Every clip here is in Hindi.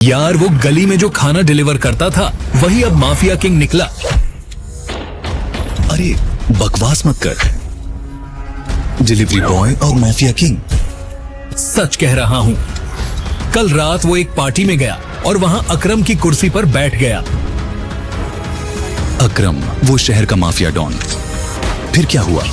यार वो गली में जो खाना डिलीवर करता था वही अब माफिया किंग निकला। अरे बकवास मत कर, डिलीवरी बॉय और माफिया किंग। सच कह रहा हूँ। कल रात वो एक पार्टी में गया और वहाँ अकरम की कुर्सी पर बैठ गया। अकरम वो शहर का माफिया डॉन। फिर क्या हुआ?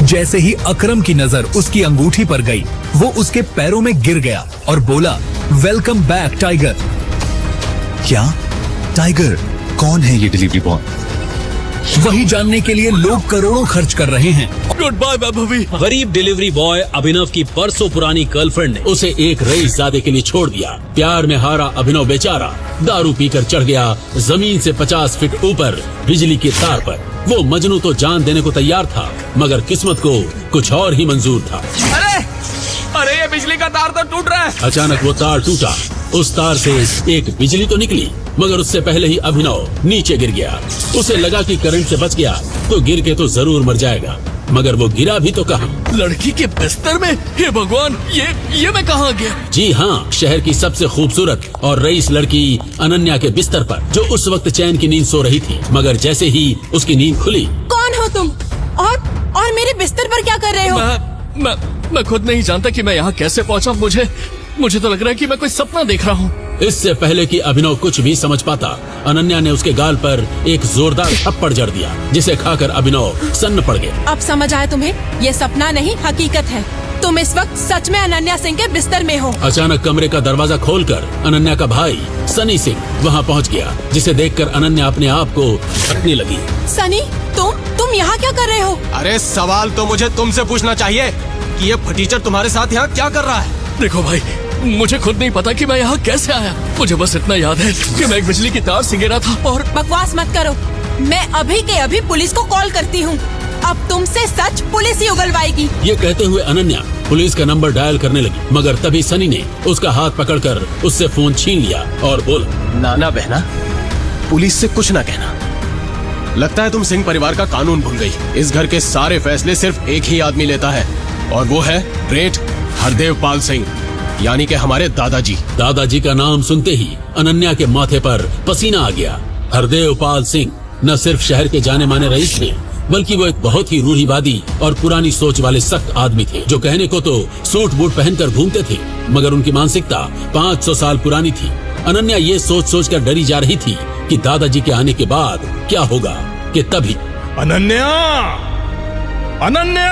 जैसे ही अकरम की नजर उसकी अंगूठी पर गई वो उसके पैरों में गिर गया और बोला, वेलकम बैक टाइगर। क्या? टाइगर? कौन है ये डिलीवरी बॉय? वही जानने के लिए लोग करोड़ों खर्च कर रहे हैं। Goodbye Vaibhavi. गरीब डिलीवरी बॉय अभिनव की परसों पुरानी गर्लफ्रेंड ने उसे एक रईसजादे के लिए छोड़ दिया। प्यार में हारा अभिनव बेचारा दारू पीकर चढ़ गया जमीन से 50 फीट ऊपर बिजली के तार पर। वो मजनू तो जान देने को तैयार था, मगर किस्मत को कुछ और ही मंजूर था। अरे ये बिजली का तार तो टूट रहा है। अचानक वो तार टूटा। उस तार से एक बिजली तो निकली, मगर उससे पहले ही अभिनव नीचे गिर गया। उसे लगा कि करंट से बच गया तो गिर के तो जरूर मर जाएगा, मगर वो गिरा भी तो कहाँ। लड़की के बिस्तर में। हे भगवान, ये मैं कहाँ गया? जी हाँ, शहर की सबसे खूबसूरत और रईस लड़की अनन्या के बिस्तर पर, जो उस वक्त चैन की नींद सो रही थी। मगर जैसे ही उसकी नींद खुली, कौन हो तुम? और मेरे बिस्तर पर क्या कर रहे हो? मैं खुद नहीं जानता कि मैं यहाँ कैसे पहुँचा। मुझे तो लग रहा है कि मैं कोई सपना देख रहा हूँ। इससे पहले कि अभिनव कुछ भी समझ पाता, अनन्या ने उसके गाल पर एक जोरदार थप्पड़ जड़ दिया, जिसे खाकर अभिनव सन्न पड़ गया। अब समझ आया तुम्हें? ये सपना नहीं हकीकत है। तुम इस वक्त सच में अनन्या सिंह के बिस्तर में हो। अचानक कमरे का दरवाजा खोलकर अनन्या का भाई सनी सिंह वहाँ पहुँच गया, जिसे देखकर अनन्या अपने आप को हटने लगी। सनी, तुम यहाँ क्या कर रहे हो? अरे सवाल तो मुझे तुमसे पूछना चाहिए कि ये फटीचर तुम्हारे साथ यहाँ क्या कर रहा है? देखो भाई, मुझे खुद नहीं पता कि मैं यहाँ कैसे आया। मुझे बस इतना याद है कि मैं एक बिजली की तार से गिरा था और... बकवास मत करो। मैं अभी के अभी पुलिस को कॉल करती हूँ। अब तुमसे सच पुलिस ही उगलवाएगी। ये कहते हुए अनन्या पुलिस का नंबर डायल करने लगी, मगर तभी सनी ने उसका हाथ पकड़कर उससे फोन छीन लिया और बोला, नाना बहना, पुलिस से कुछ ना कहना। लगता है तुम सिंह परिवार का कानून भूल गई। इस घर के सारे फैसले सिर्फ एक ही आदमी लेता है, और वो है ग्रेट हरदेव पाल सिंह, यानी कि हमारे दादाजी। दादाजी का नाम सुनते ही अनन्या के माथे पर पसीना आ गया। हरदेव पाल सिंह न सिर्फ शहर के जाने माने रईस थे, बल्कि वो एक बहुत ही रूढ़िवादी और पुरानी सोच वाले सख्त आदमी थे, जो कहने को तो सूट बूट पहनकर घूमते थे, मगर उनकी मानसिकता 500 साल पुरानी थी। अनन्या ये सोच कर डरी जा रही थी कि दादाजी के आने के बाद क्या होगा, कि तभी अनन्या, अनन्या,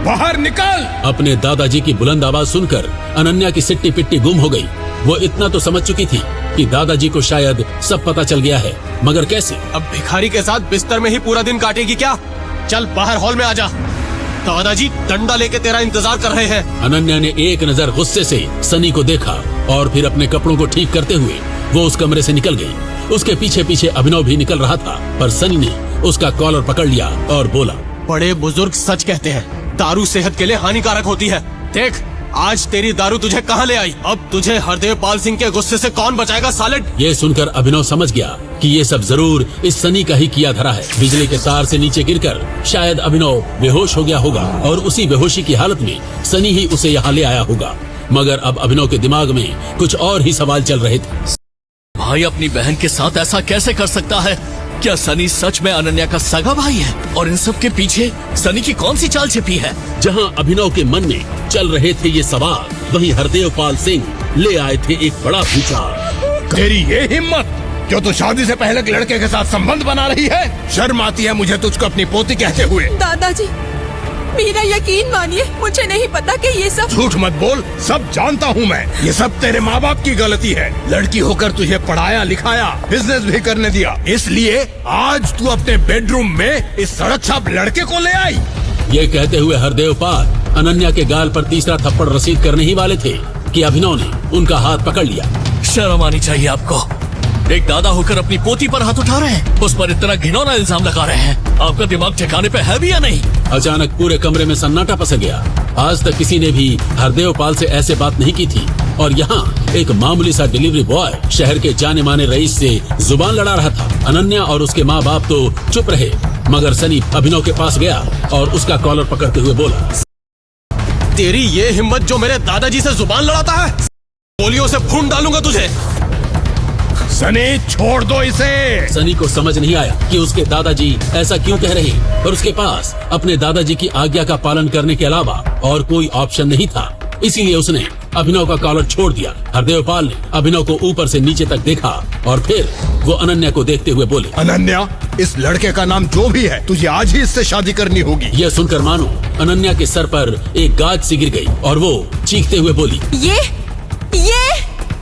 बाहर निकल! अपने दादाजी की बुलंद आवाज सुनकर अनन्या की सिट्टी पिट्टी गुम हो गई। वो इतना तो समझ चुकी थी कि दादाजी को शायद सब पता चल गया है, मगर कैसे? अब भिखारी के साथ बिस्तर में ही पूरा दिन काटेगी क्या? चल बाहर हॉल में आजा, दादाजी डंडा लेके तेरा इंतजार कर रहे हैं। अनन्या ने एक नजर गुस्से से सनी को देखा और फिर अपने कपड़ों को ठीक करते हुए वो उस कमरे से निकल गई। उसके पीछे पीछे अभिनव भी निकल रहा था, पर सनी ने उसका कॉलर पकड़ लिया और बोला, बड़े बुजुर्ग सच कहते हैं, दारू सेहत के लिए हानिकारक होती है। देख, आज तेरी दारू तुझे कहाँ ले आई। अब तुझे हरदेव पाल सिंह के गुस्से से कौन बचाएगा साले? ये सुनकर अभिनव समझ गया कि ये सब जरूर इस सनी का ही किया धरा है। बिजली के तार से नीचे गिरकर शायद अभिनव बेहोश हो गया होगा और उसी बेहोशी की हालत में सनी ही उसे यहाँ ले आया होगा। मगर अब अभिनव के दिमाग में कुछ और ही सवाल चल रहे थे। भाई अपनी बहन के साथ ऐसा कैसे कर सकता है? क्या सनी सच में अनन्या का सगा भाई है? और इन सब के पीछे सनी की कौन सी चाल छिपी है? जहां अभिनव के मन में चल रहे थे ये सवाल, वहीं हरदेव पाल सिंह ले आए थे एक बड़ा भूचाल। तेरी ये हिम्मत, जो तू शादी से पहले एक लड़के के साथ संबंध बना रही है? शर्म आती है मुझे तुझको अपनी पोती कहते हुए। दादाजी, मेरा यकीन मानिए, मुझे नहीं पता कि ये सब... झूठ मत बोल, सब जानता हूँ मैं। ये सब तेरे माँ बाप की गलती है। लड़की होकर तुझे पढ़ाया लिखाया, बिजनेस भी करने दिया, इसलिए आज तू अपने बेडरूम में इस सड़क छाप लड़के को ले आई। ये कहते हुए हरदेव पाल अनन्या के गाल पर तीसरा थप्पड़ रसीद करने ही वाले थे कि अभिनव ने उनका हाथ पकड़ लिया। शर्म आनी चाहिए आपको। एक दादा होकर अपनी पोती पर हाथ उठा रहे हैं, उस पर इतना घिनौना इल्जाम लगा रहे हैं। आपका दिमाग ठिकाने पे है भी या नहीं? अचानक पूरे कमरे में सन्नाटा पसर गया। आज तक किसी ने भी हरदेव पाल से ऐसे बात नहीं की थी, और यहाँ एक मामूली सा डिलीवरी बॉय शहर के जाने माने रईस से जुबान लड़ा रहा था। अनन्या और उसके माँ बाप तो चुप रहे, मगर सनी अभिनव के पास गया और उसका कॉलर पकड़ते हुए बोला, तेरी ये हिम्मत जो मेरे दादाजी से जुबान लड़ाता है, गोलियों से भून डालूंगा तुझे। सनी छोड़ दो इसे। सनी को समझ नहीं आया कि उसके दादाजी ऐसा क्यों कह रहे हैं, पर उसके पास अपने दादाजी की आज्ञा का पालन करने के अलावा और कोई ऑप्शन नहीं था। इसीलिए उसने अभिनव का कॉलर छोड़ दिया। हरदेवपाल ने अभिनव को ऊपर से नीचे तक देखा और फिर वो अनन्या को देखते हुए बोले, अनन्या, इस लड़के का नाम जो भी है, तुझे आज ही इससे शादी करनी होगी। यह सुनकर मानो अनन्या के सर पर एक गाज सी गिर गई और वो चीखते हुए बोली, ये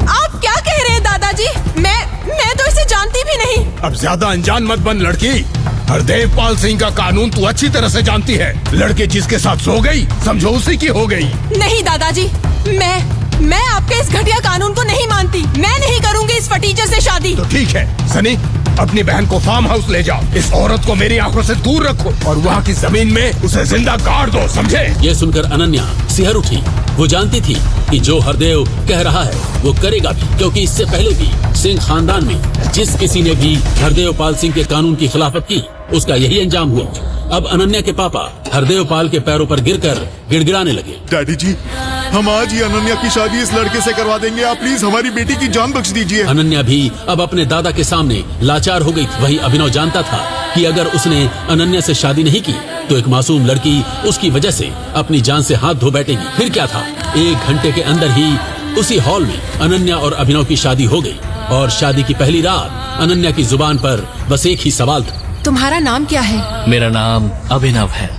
आप क्या कह रहे हैं दादाजी? मैं तो इसे जानती भी नहीं। अब ज्यादा अनजान मत बन लड़की। हरदेवपाल सिंह का कानून तू अच्छी तरह से जानती है। लड़के जिसके साथ सो गई, समझो उसी की हो गई। नहीं दादाजी, मैं आपके इस घटिया कानून को नहीं मानती। मैं नहीं करूंगी इस फटीचर से शादी। तो ठीक है सनी, अपनी बहन को फार्म हाउस ले जाओ। इस औरत को मेरी आंखों से दूर रखो और वहाँ की जमीन में उसे जिंदा गाड़ दो, समझे? ये सुनकर अनन्या सिहर उठी। वो जानती थी कि जो हरदेव कह रहा है वो करेगा भी, क्योंकि इससे पहले भी सिंह खानदान में जिस किसी ने भी हरदेवपाल सिंह के कानून की खिलाफत की, उसका यही अंजाम हुआ। अब अनन्या के पापा हरदेवपाल के पैरों पर गिरकर गिड़गिड़ाने लगे। डैडी जी, हम आज ही अनन्या की शादी इस लड़के से करवा देंगे। आप प्लीज हमारी बेटी की जान बख्श दीजिए। अनन्या भी अब अपने दादा के सामने लाचार हो गई थी। वही अभिनव जानता था कि अगर उसने अनन्या से शादी नहीं की तो एक मासूम लड़की उसकी वजह से अपनी जान से हाथ धो बैठेगी। फिर क्या था, 1 घंटे के अंदर ही उसी हॉल में अनन्या और अभिनव की शादी हो गई। और शादी की पहली रात अनन्या की जुबान पर बस एक ही सवाल था, तुम्हारा नाम क्या है? मेरा नाम अभिनव है,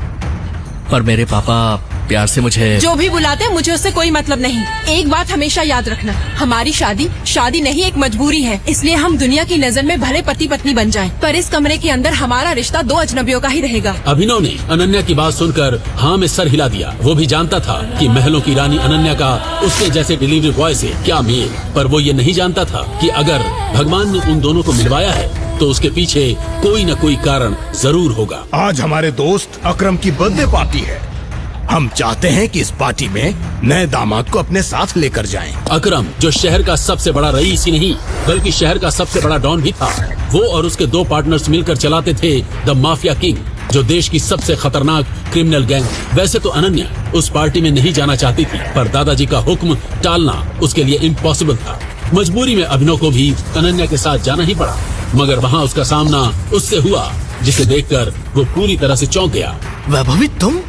पर मेरे पापा प्यार से मुझे जो भी बुलाते हैं, मुझे उससे कोई मतलब नहीं। एक बात हमेशा याद रखना, हमारी शादी नहीं एक मजबूरी है। इसलिए हम दुनिया की नजर में भले पति पत्नी बन जाएं, पर इस कमरे के अंदर हमारा रिश्ता 2 अजनबियों का ही रहेगा। अभिनव ने अनन्या की बात सुनकर हाँ में सर हिला दिया। वो भी जानता था कि महलों की रानी अनन्या का उसके जैसे डिलीवरी बॉय से क्या मेल, पर वो ये नहीं जानता था कि अगर भगवान ने उन दोनों को मिलवाया है तो उसके पीछे कोई न कोई कारण जरूर होगा। आज हमारे दोस्त अकरम की बर्थडे पार्टी है। हम चाहते हैं कि इस पार्टी में नए दामाद को अपने साथ लेकर जाएं। अकरम, जो शहर का सबसे बड़ा रईस ही नहीं बल्कि शहर का सबसे बड़ा डॉन भी था, वो और उसके 2 पार्टनर्स मिलकर चलाते थे द माफिया किंग, जो देश की सबसे खतरनाक क्रिमिनल गैंग। वैसे तो अनन्या उस पार्टी में नहीं जाना चाहती थी, पर दादाजी का हुक्म टालना उसके लिए इम्पॉसिबल था। मजबूरी में अभिनव को भी अनन्या के साथ जाना ही पड़ा, मगर वहाँ उसका सामना उससे हुआ जिसे देखकर वो पूरी तरह से चौंक गया। वैभवी, तुम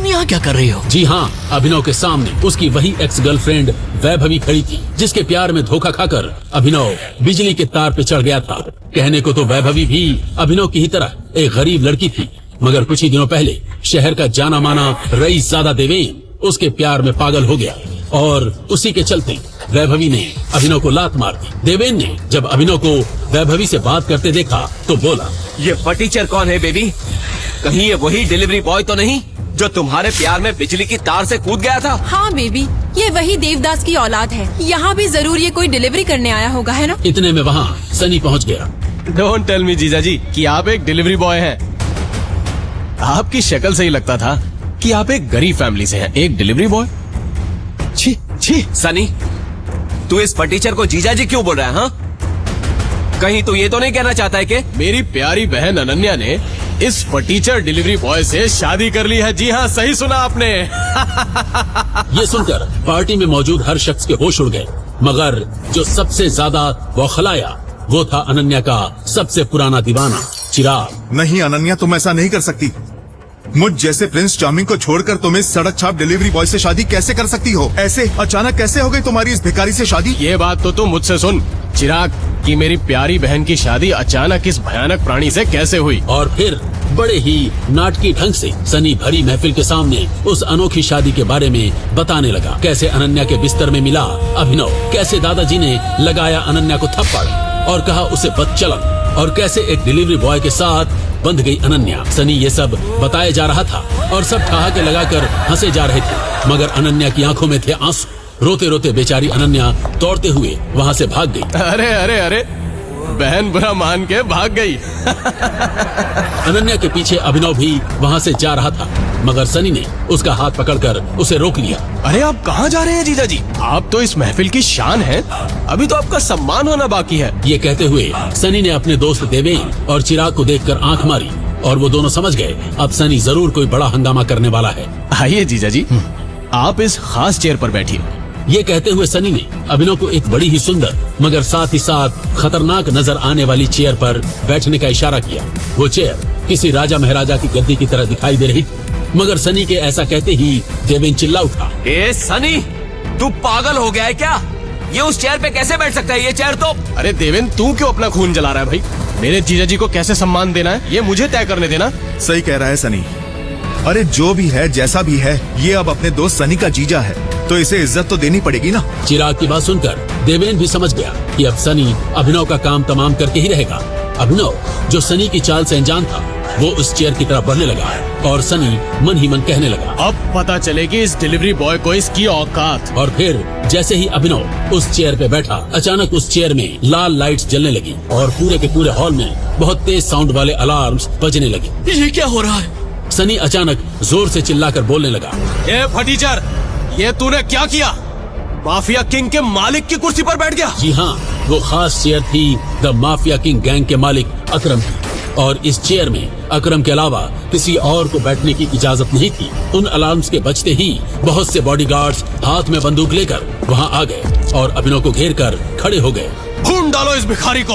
यहाँ क्या कर रही हो? जी हाँ, अभिनव के सामने उसकी वही एक्स गर्लफ्रेंड वैभवी खड़ी थी, जिसके प्यार में धोखा खाकर अभिनव बिजली के तार पे चढ़ गया था। कहने को तो वैभवी भी अभिनव की ही तरह एक गरीब लड़की थी, मगर कुछ ही दिनों पहले शहर का जाना माना रईसजादा देवेन उसके प्यार में पागल हो गया और उसी के चलते वैभवी ने अभिनव को लात मार दी। देवेन ने जब अभिनव को वैभवी से बात करते देखा तो बोला, ये फटीचर कौन है बेबी? कहीं ये वही डिलीवरी बॉय तो नहीं जो तुम्हारे प्यार में बिजली की तार से कूद गया था? हाँ बेबी, ये वही देवदास की औलाद है। यहाँ भी जरूर ये कोई डिलीवरी करने आया होगा, है ना? इतने में वहाँ सनी पहुँच गया। डोंट टेल मी जीजा जी कि आप एक डिलीवरी बॉय हैं। आपकी शक्ल से ही लगता था कि आप एक गरीब फैमिली से हैं। एक डिलीवरी बॉय? छी छी। सनी, तू इस फटीचर को जीजा जी क्यों बोल रहा है? हाँ, कहीं तू ये तो नहीं कहना चाहता है कि मेरी प्यारी बहन अनन्या ने इस फटीचर डिलीवरी बॉय से शादी कर ली है? जी हाँ, सही सुना आपने। ये सुनकर पार्टी में मौजूद हर शख्स के होश उड़ गए, मगर जो सबसे ज्यादा बौखलाया वो था अनन्या का सबसे पुराना दीवाना चिराग। नहीं अनन्या, तुम ऐसा नहीं कर सकती। मुझ जैसे प्रिंस चार्मिंग को छोड़कर तुम इस सड़क छाप डिलीवरी बॉय से शादी कैसे कर सकती हो? ऐसे अचानक कैसे हो गई तुम्हारी इस भिखारी से शादी? ये बात तो तुम मुझसे सुन चिराग, कि मेरी प्यारी बहन की शादी अचानक इस भयानक प्राणी से कैसे हुई। और फिर बड़े ही नाटकी ढंग से सनी भरी महफिल के सामने उस अनोखी शादी के बारे में बताने लगा। कैसे अनन्या के बिस्तर में मिला अभिनव, कैसे दादाजी ने लगाया अनन्या को थप्पड़ और कहा उसे बदचलन, और कैसे एक डिलीवरी बॉय के साथ बंध गई अनन्या। सनी ये सब बताया जा रहा था और सब ठहाके लगाकर हंसे जा रहे थे, मगर अनन्या की आंखों में थे आंसू। रोते रोते बेचारी अनन्या दौड़ते हुए वहाँ से भाग गई। अरे अरे अरे, बहन बुरा मान के भाग गई। अनन्या के पीछे अभिनव भी वहाँ से जा रहा था, मगर सनी ने उसका हाथ पकड़कर उसे रोक लिया। अरे आप कहाँ जा रहे हैं जीजा जी? आप तो इस महफिल की शान हैं। अभी तो आपका सम्मान होना बाकी है। ये कहते हुए सनी ने अपने दोस्त देवेन और चिराग को देखकर आंख मारी और वो दोनों समझ गए अब सनी जरूर कोई बड़ा हंगामा करने वाला है। आइए जीजा जी, आप इस खास चेयर पर बैठिए। ये कहते हुए सनी ने अभिनव को एक बड़ी ही सुंदर मगर साथ ही साथ खतरनाक नजर आने वाली चेयर पर बैठने का इशारा किया। वो चेयर किसी राजा महाराजा की गद्दी की तरह दिखाई दे रही थी, मगर सनी के ऐसा कहते ही देवेन चिल्ला उठा। ए सनी, तू पागल हो गया है क्या? ये उस चेयर पे कैसे बैठ सकता है? ये चेयर तो... अरे देवेन, तू क्यों अपना खून जला रहा है भाई? मेरे जीजा जी को कैसे सम्मान देना है ये मुझे तय करने देना। सही कह रहा है सनी। अरे जो भी है जैसा भी है, ये अब अपने दोस्त सनी का जीजा है, तो इसे इज्जत तो देनी पड़ेगी ना। चिराग की बात सुनकर देवेन भी समझ गया कि अब सनी अभिनव का काम तमाम करके ही रहेगा। अभिनव जो सनी की चाल से अनजान था, वो उस चेयर की तरफ बढ़ने लगा और सनी मन ही मन कहने लगा, अब पता चलेगी इस डिलीवरी बॉय को इसकी औकात। और फिर जैसे ही अभिनव उस चेयर पे बैठा, अचानक उस चेयर में लाल लाइट्स जलने लगी और पूरे के पूरे हॉल में बहुत तेज साउंड वाले अलार्म्स बजने लगे। ये क्या हो रहा है? सनी अचानक जोर से चिल्लाकर बोलने लगा, ये फटीचर, ये तूने क्या किया? माफिया किंग के मालिक की कुर्सी पर बैठ गया। जी हाँ, वो खास चेयर थी द माफिया किंग गैंग के मालिक अकरम की, और इस चेयर में अकरम के अलावा किसी और को बैठने की इजाजत नहीं थी। उन अलार्म्स के बजते ही बहुत से बॉडीगार्ड्स हाथ में बंदूक लेकर वहाँ आ गए और अभिनव को घेर कर खड़े हो गए। खून डालो इस भिखारी को,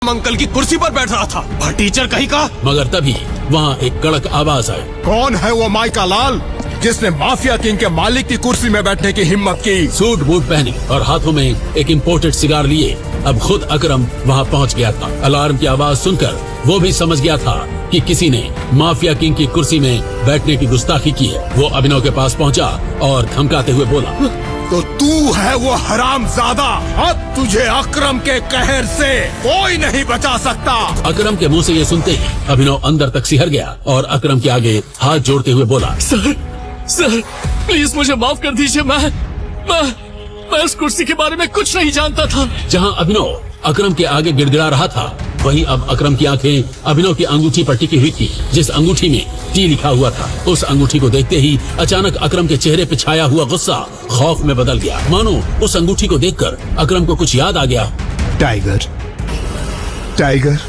अंकल की कुर्सी पर बैठ रहा था, फटीचर कहीं का। मगर तभी वहाँ एक कड़क आवाज आई। कौन है वो माइका लाल जिसने माफिया किंग के मालिक की कुर्सी में बैठने की हिम्मत की? सूट बूट पहने और हाथों में एक इम्पोर्टेड सिगार लिए अब खुद अकरम वहाँ पहुँच गया था। अलार्म की आवाज सुनकर वो भी समझ गया था कि किसी ने माफिया किंग की कुर्सी में बैठने की गुस्ताखी की है। वो अभिनव के पास पहुँचा और धमकाते हुए बोला, तो तू है वो हरामजादा। अब तुझे अकरम के कहर से कोई नहीं बचा सकता। अकरम के मुंह से ये सुनते ही अभिनव अंदर तक सिहर गया और अकरम के आगे हाथ जोड़ते हुए बोला, सर प्लीज मुझे माफ कर दीजिए। मैं इस कुर्सी के बारे में कुछ नहीं जानता था। जहां अभिनव अकरम के आगे गिड़गिड़ा रहा था, वहीं अब अकरम की आंखें अभिनव की अंगूठी पर टिकी हुई थी, जिस अंगूठी में टी लिखा हुआ था। उस अंगूठी को देखते ही अचानक अकरम के चेहरे पे छाया हुआ गुस्सा खौफ में बदल गया, मानो उस अंगूठी को देखकर अकरम को कुछ याद आ गया। टाइगर,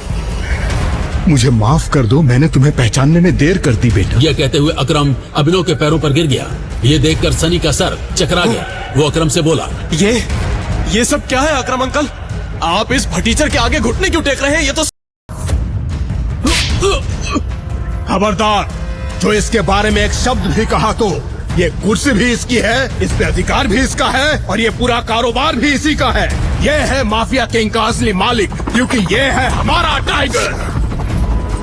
मुझे माफ कर दो, मैंने तुम्हें पहचानने में देर कर दी बेटा। यह कहते हुए अकरम अभिनव के पैरों पर गिर गया। ये देखकर सनी का सर चकरा गया। वो अकरम से बोला, ये सब क्या है अकरम अंकल? आप इस फटीचर के आगे घुटने क्यों टेक रहे हैं? ये तो खबरदार, जो इसके बारे में एक शब्द भी कहा तो ये कुर्सी भी इसकी है, इस पे अधिकार भी इसका है और ये पूरा कारोबार भी इसी का है। ये है माफिया किंग का असली मालिक, क्योंकि ये है हमारा टाइगर।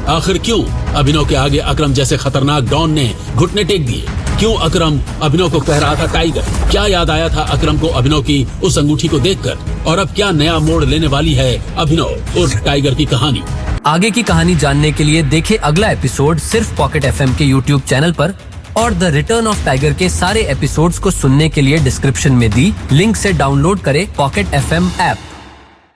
आखिर क्यों अभिनव के आगे अकरम जैसे खतरनाक डॉन ने घुटने टेक दिए? क्यों अकरम अभिनव को कह रहा था टाइगर? क्या याद आया था अकरम को अभिनव की उस अंगूठी को देखकर? और अब क्या नया मोड़ लेने वाली है अभिनव और टाइगर की कहानी? आगे की कहानी जानने के लिए देखें अगला एपिसोड सिर्फ पॉकेट FM के YouTube चैनल पर, और द रिटर्न ऑफ टाइगर के सारे एपिसोड्स को सुनने के लिए डिस्क्रिप्शन में दी लिंक से डाउनलोड करें पॉकेट FM ऐप।